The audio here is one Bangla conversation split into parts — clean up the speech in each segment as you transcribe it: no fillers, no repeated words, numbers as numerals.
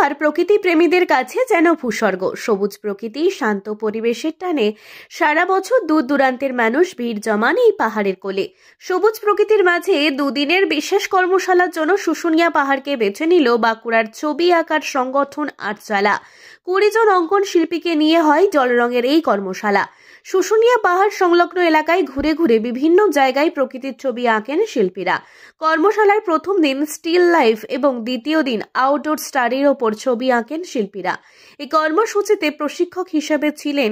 পাহাড় প্রকৃতি প্রেমীদের কাছে যেন ভূস্বর্গ। সবুজ প্রকৃতি, শান্ত পরিবেশের টানে সারা বছর দূর দূরান্তের মানুষ ভিড় জমান এই পাহাড়ের কোলে। সবুজ প্রকৃতির মাঝে দুদিনের বিশেষ কর্মশালার জন্য শুশুনিয়া পাহাড়কে বেছে নিল বাঁকুড়ার ছবি আঁকার সংগঠন আটচালা। 20 জন অঙ্কন শিল্পীকে নিয়ে হয় জল রঙের এই কর্মশালা। শুশুনিয়া পাহাড় সংলগ্ন এলাকায় ঘুরে ঘুরে বিভিন্ন জায়গায় প্রকৃতির ছবি আঁকেন শিল্পীরা। কর্মশালার প্রথম দিন স্টিল লাইফ এবং দ্বিতীয় দিন আউটডোর স্টাডির ওপর ছবি আঁকেন শিল্পীরা। এই কর্মসূচিতে প্রশিক্ষক হিসেবে ছিলেন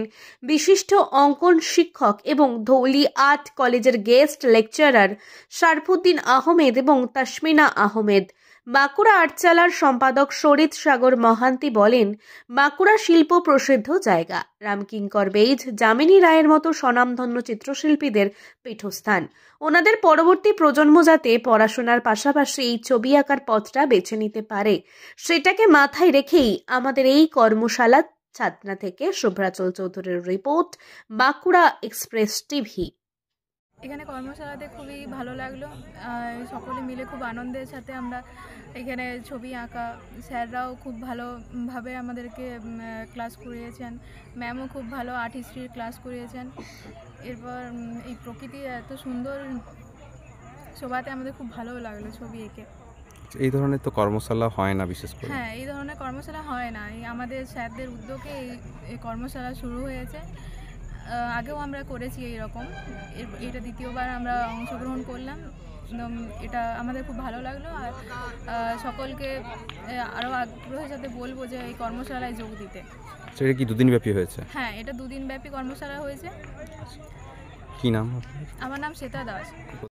বিশিষ্ট অঙ্কন শিক্ষক এবং ধৌলি আর্ট কলেজের গেস্ট লেকচারার শারফুদ্দিন আহমেদ এবং তাসমিনা আহমেদ। বাঁকুড়া আটচালার সম্পাদক শরীদ সাগর মহান্তি বলেন, বাঁকুড়া শিল্প প্রসিদ্ধ জায়গা। রামকিঙ্কর বেইজ, যামিনী রায়ের মতো স্বনামধন্য চিত্রশিল্পীদের পীঠস্থান। ওনাদের পরবর্তী প্রজন্ম যাতে পড়াশোনার পাশাপাশি এই ছবি আঁকার পথটা বেছে নিতে পারে, সেটাকে মাথায় রেখেই আমাদের এই কর্মশালা। ছাতনা থেকে শুভ্রাচল চৌধুরীর রিপোর্ট, বাঁকুড়া এক্সপ্রেস টিভি। এখানে কর্মশালাতে খুবই ভালো লাগলো। সকলে মিলে খুব আনন্দের সাথে আমরা এখানে ছবি আঁকা, স্যাররাও খুব ভালোভাবে আমাদেরকে ক্লাস করিয়েছেন, ম্যামও খুব ভালো আর্ট হিস্ট্রির ক্লাস করিয়েছেন। এরপর এই প্রকৃতি এত সুন্দর শোভাতে আমাদের খুব ভালো লাগলো ছবি এঁকে। এই ধরনের তো কর্মশালা হয় না বিশেষ করে। হ্যাঁ, এই ধরনের কর্মশালা হয় না। আমাদের স্যারদের উদ্যোগে এই কর্মশালা শুরু হয়েছে। আগেও আমরা করেছি এইরকম, এটা দ্বিতীয়বার আমরা অংশগ্রহণ করলাম। এটা আমাদের খুব ভালো লাগলো। আর সকলকে আরও আগ্রহের সাথে বলবো যে এই কর্মশালায় যোগ দিতে। সেটা কি দুদিন ব্যাপী হয়েছে? হ্যাঁ, এটা 2 দিন ব্যাপী কর্মশালা হয়েছে। কি নাম? আমার নাম শ্বেতা দাস।